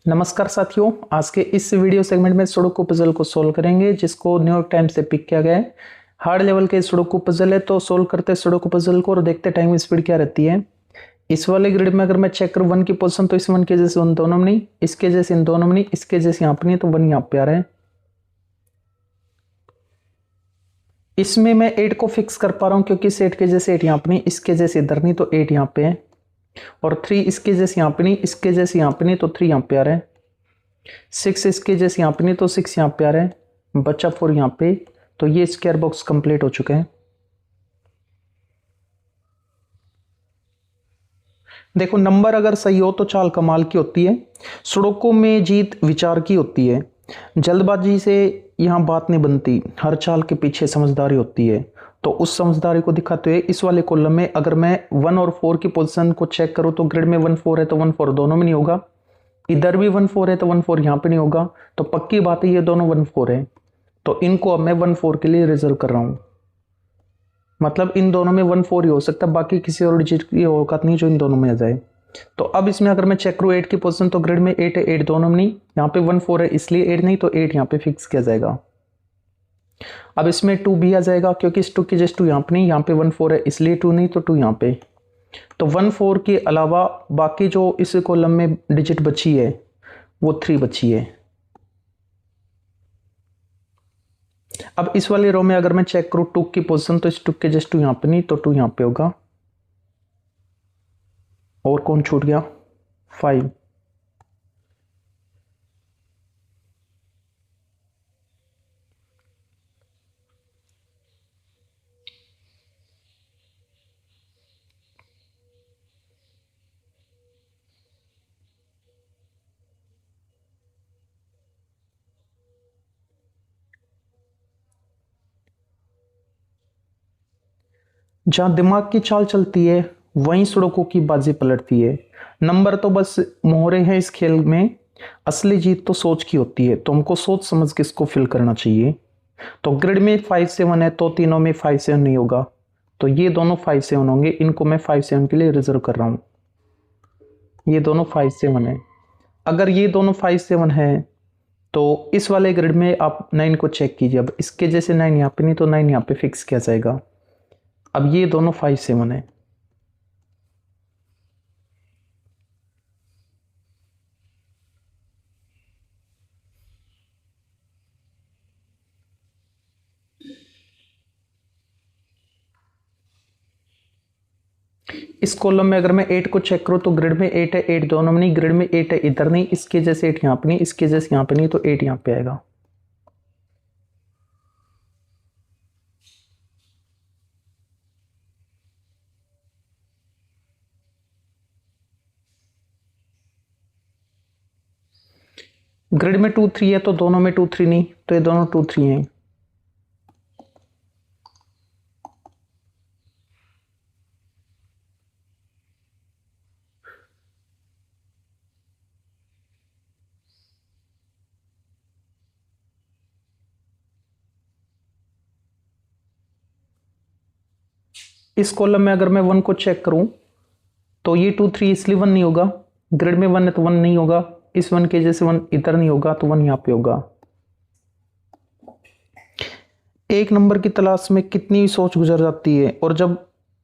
नमस्कार साथियों, आज के इस वीडियो सेगमेंट में सुडोकू पजल को सोल्व करेंगे, जिसको न्यूयॉर्क टाइम्स से पिक किया गया है। हार्ड लेवल के सुडोकू पजल है, तो सोल्व करते सुडोकू पजल को और देखते टाइम स्पीड क्या रहती है। इस वाले ग्रिड में अगर मैं चेक करूँ वन की पोजीशन, तो इस वन के जैसे उन दोनों में नहीं, इसके जैसे इन दोनों में नहीं, इसके जैसे यहाँ पर नहीं, तो वन यहाँ पे आ रहा है। इसमें मैं 8 को फिक्स कर पा रहा हूँ, क्योंकि इस 8 के जैसे 8 यहाँ पे नहीं, इसके जैसे इधर नहीं, तो 8 यहाँ पे है। और 3 इसके जैसे यहाँ पे नहीं, इसके जैसे यहाँ पे नहीं, तो 3 यहाँ पे आ रहा है। 6 इसके जैसे यहाँ पे नहीं, तो 6 यहाँ पे आ रहा है। बचा 4 यहाँ पे। तो ये स्क्वायर बॉक्स कंप्लीट हो चुके हैं। देखो, नंबर अगर सही हो तो चाल कमाल की होती है। सुडोकू में जीत विचार की होती है। जल्दबाजी से यहाँ बात नहीं बनती, हर चाल के पीछे समझदारी होती है। तो उस समझदारी को दिखाते हुए इस वाले कॉलम में अगर मैं 1 और 4 की पोजीशन को चेक करूँ, तो ग्रिड में 1 4 है, तो 1 4 दोनों में नहीं होगा। इधर भी 1 4 है, तो 1 4 यहाँ पे नहीं होगा। तो पक्की बात है, ये दोनों 1 4 है। तो इनको अब मैं 1 4 के लिए रिजर्व कर रहा हूँ। मतलब इन दोनों में 1 4 ही हो सकता है, बाकी किसी और डिजिट की औकात नहीं जो इन दोनों में आ जाए। तो अब इसमें अगर मैं चेक करूँ 8 की पोजीशन, तो ग्रिड में 8 है, 8 दोनों में नहीं। यहाँ पे 1 4 है, इसलिए 8 नहीं, तो 8 यहाँ पे फिक्स किया जाएगा। अब इसमें 2 भी आ जाएगा, क्योंकि इस 2 की जस्ट 2 यहाँ पे नहीं, यहाँ पे 1 4 है, इसलिए 2 नहीं, तो 2 यहाँ पे। तो 1 4 के अलावा बाकी जो इस कॉलम में डिजिट बची है वो 3 बची है। अब इस वाले रो में अगर मैं चेक करूं 2 की पोजीशन, तो इस 2 के जस्ट 2 यहाँ पे नहीं, तो 2 यहाँ पे होगा। और कौन छूट गया? 5। जहां दिमाग की चाल चलती है वहीं सुडोकू की बाजी पलटती है। नंबर तो बस मोहरे हैं इस खेल में, असली जीत तो सोच की होती है। तो हमको सोच समझ के इसको फिल करना चाहिए। तो ग्रिड में 5 7 है, तो तीनों में 5 7 नहीं होगा, तो ये दोनों 5 7 होंगे। इनको मैं 5 7 के लिए रिजर्व कर रहा हूं। ये दोनों 5 7 है। अगर ये दोनों 5 7 है, तो इस वाले ग्रिड में आप 9 को चेक कीजिए। अब इसके जैसे 9 यहाँ पे नहीं, तो 9 यहाँ पे फिक्स किया जाएगा। अब ये दोनों 5 7 है। इस कॉलम में अगर मैं 8 को चेक करूं, तो ग्रिड में 8 है, 8 दोनों में नहीं, ग्रिड में 8 है, इधर नहीं, इसके जैसे 8 यहाँ पे नहीं, इसके जैसे यहाँ पे नहीं, तो 8 यहाँ पे आएगा। ग्रिड में 2 3 है, तो दोनों में 2 3 नहीं, तो ये दोनों 2 3 हैं। इस कॉलम में अगर मैं 1 को चेक करूं, तो ये 2 3 इसलिए 1 नहीं होगा। ग्रिड में 1 है, तो 1 नहीं होगा। इस 1 के जैसे 1 इधर नहीं होगा, तो 1 यहाँ पे होगा। एक नंबर की तलाश में कितनी सोच गुजर जाती है, और जब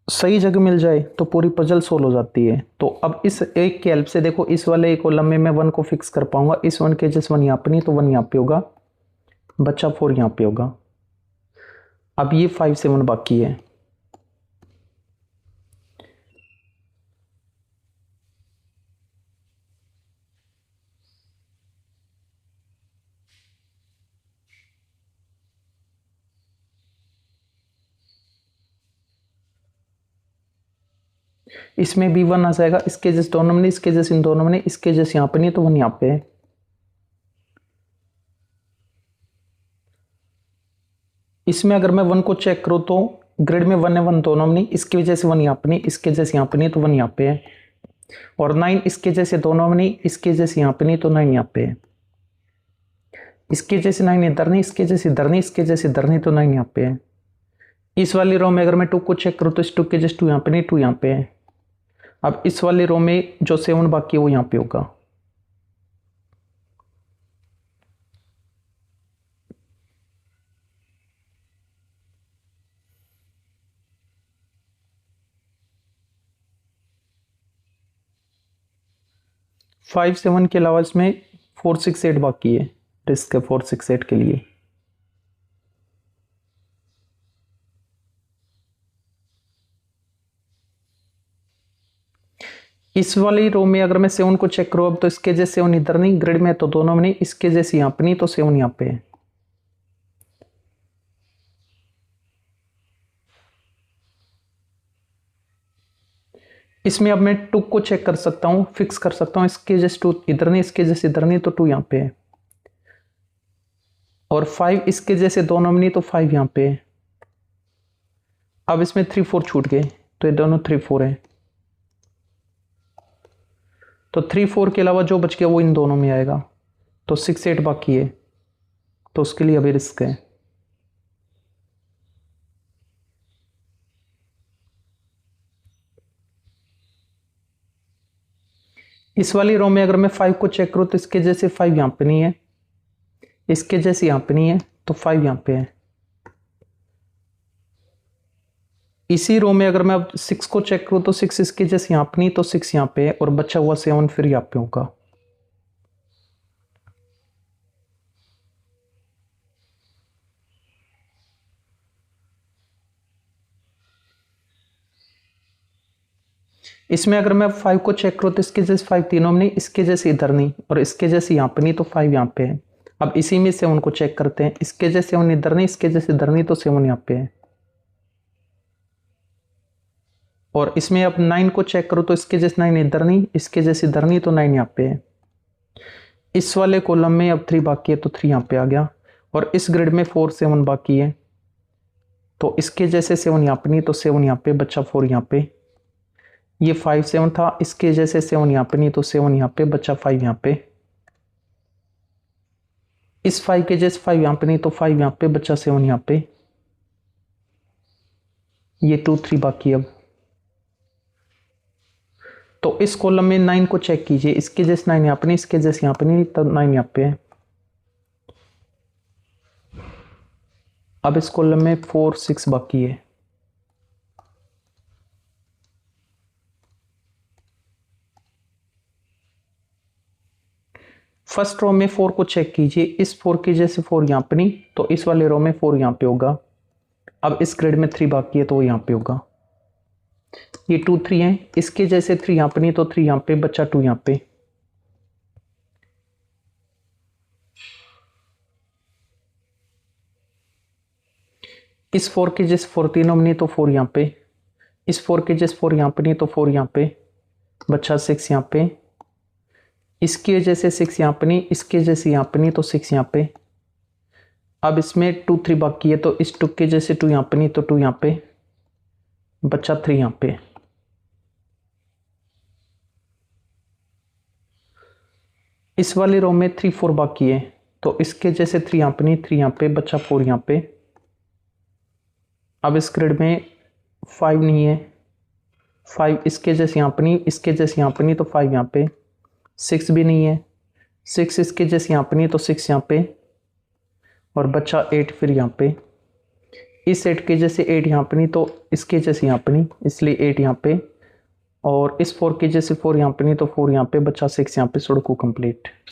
सही जगह मिल जाए तो पूरी पजल सोल्व हो जाती है। तो अब इस एक की हेल्प से देखो, इस वाले एक कॉलम में मैं 1 को फिक्स कर पाऊंगा। इस 1 के जैसे 1 यहाँ पे नहीं, तो 1 यहाँ पे होगा। बच्चा 4 यहाँ पे होगा। अब ये 5 7 बाकी है। इसमें भी 1 आ जाएगा, इसके जैसे दोनों में नहीं, इसके जैसे इन दोनों में नहीं, इसके जैसे यहाँ पे नहीं, तो 1 यहाँ पे है। इसमें अगर मैं 1 को चेक करूँ, तो ग्रिड में 1 है, 1 दोनों में नहीं, इसकी वजह से 1 यहाँ पे नहीं, इसके जैसे यहाँ पे नहीं, तो 1 यहाँ पे है। और 9 इसके जैसे दोनों में नहीं, इसके जैसे यहाँ पे नहीं, तो 9 यहाँ पे है। इसके जैसे 9 इधर नहीं, इसके जैसे इधर नहीं, इसके जैसे इधर नहीं, तो 9 यहाँ पे है। इस वाली रो में अगर मैं 2 को चेक करूँ, तो इस 2 के जैसे 2 यहाँ पे नहीं, 2 यहाँ पे है। अब इस वाली रो में जो 7 बाकी है वो यहाँ पे होगा। 5 7 के अलावा इसमें 4 6 8 बाकी है, रिस्क है 4 6 8 के लिए। इस वाली रो में अगर मैं 7 को चेक करूँ अब, तो इसके जैसे 7 इधर नहीं, ग्रिड में तो दोनों में नहीं, इसके जैसे यहाँ पे नहीं, तो 7 यहाँ पे है। इसमें अब मैं 2 को चेक कर सकता हूँ, फिक्स कर सकता हूँ, इसके जैसे 2 इधर नहीं, इसके जैसे इधर नहीं, तो 2 यहाँ पे है। और 5 इसके जैसे दोनों में नहीं, तो 5 यहाँ पे है। अब इसमें 3 4 छूट गए, तो ये दोनों 3 4 है। तो 3 4 के अलावा जो बच गया वो इन दोनों में आएगा, तो 6 8 बाकी है, तो उसके लिए अभी रिस्क है। इस वाली रो में अगर मैं 5 को चेक करूँ तो इसके जैसे 5 यहाँ पे नहीं है, इसके जैसे यहाँ पे नहीं है, तो 5 यहाँ पे है। इसी रो में अगर मैं अब 6 को चेक करूँ तो 6 इसके जैसे यहाँ पे नहीं, तो 6 यहाँ पे है, और बचा हुआ 7 फिर यहाँ पे होगा। इसमें अगर मैं 5 को चेक करूँ तो इसके जैसे 5 तीनों में नहीं, इसके जैसे इधर नहीं, और इसके जैसे यहाँ पे नहीं, तो 5 यहाँ पे है। अब इसी में 7 को चेक करते हैं, इसके जैसे 7 इधर नहीं, इसके जैसे इधर नहीं, तो 7 यहाँ पे है। और इसमें अब 9 को चेक करो तो इसके जैसे 9 इधर नहीं, इसके जैसे इधर नहीं, तो 9 यहाँ पे है। इस वाले कॉलम में अब 3 बाकी है, तो 3 यहाँ पे आ गया। और इस ग्रिड में 4 7 बाकी है, तो इसके जैसे 7 यहाँ पे नहीं, तो 7 यहाँ पे, बच्चा 4 यहाँ पे। ये 5 7 था, इसके जैसे 7 यहाँ पे नहीं, तो 7 यहाँ पे, बच्चा 5 यहाँ पे। इस 5 के जैसे 5 यहाँ पे नहीं, तो 5 यहाँ पे, बच्चा 7 यहाँ पे। ये 2 3 बाकी अब। तो इस कॉलम में 9 को चेक कीजिए, इसके जैसे 9 यहाँ पे नहीं, इसके जैसे यहाँ पे नहीं, तो 9 यहाँ पे है। अब इस कॉलम में 4 6 बाकी है। फर्स्ट रो में 4 को चेक कीजिए, इस 4 के जैसे 4 यहाँ पे नहीं, तो इस वाले रो में 4 यहाँ पे होगा। अब इस ग्रिड में 3 बाकी है, तो वो यहाँ पे होगा। ये 2 3 है, इसके जैसे 3 यहाँ पे नहीं, तो 3 यहाँ पे, बच्चा 2 यहाँ पे। इस 4 के जैसे 4 तीनों में नहीं, तो 4 यहाँ पे। इस 4 के जैसे 4 यहाँ पे नहीं, तो 4 यहाँ पे, बच्चा 6 यहाँ पे। इसके जैसे 6 यहाँ पे नहीं, इसके जैसे यहाँ पे नहीं, तो 6 यहाँ पे। अब इसमें 2 3 बाकी है, तो इस 2 के जैसे 2 यहाँ पे नहीं, तो 2 यहाँ पे, बच्चा 3 यहाँ पे। इस वाली रो में 3 4 बाकी है, तो इसके जैसे 3 यहाँ पे नहीं, 3 यहाँ पे, बच्चा 4 यहाँ पे। अब इस ग्रिड में 5 नहीं है, 5 इसके जैसे यहाँ पे नहीं, इसके जैसे यहाँ पे नहीं, तो 5 यहाँ पे। 6 भी नहीं है, 6 इसके जैसे यहाँ पे नहीं, तो 6 यहाँ पे, और बच्चा 8 फिर यहाँ पे। इस 8 के जैसे 8 यहाँ पे नहीं, तो इसके जैसे यहाँ पे नहीं, इसलिए 8 यहाँ पे। और इस 4 के जैसे 4 यहाँ पे नहीं, तो 4 यहाँ पे, बच्चा 6 यहाँ पे। सड़क को कंप्लीट।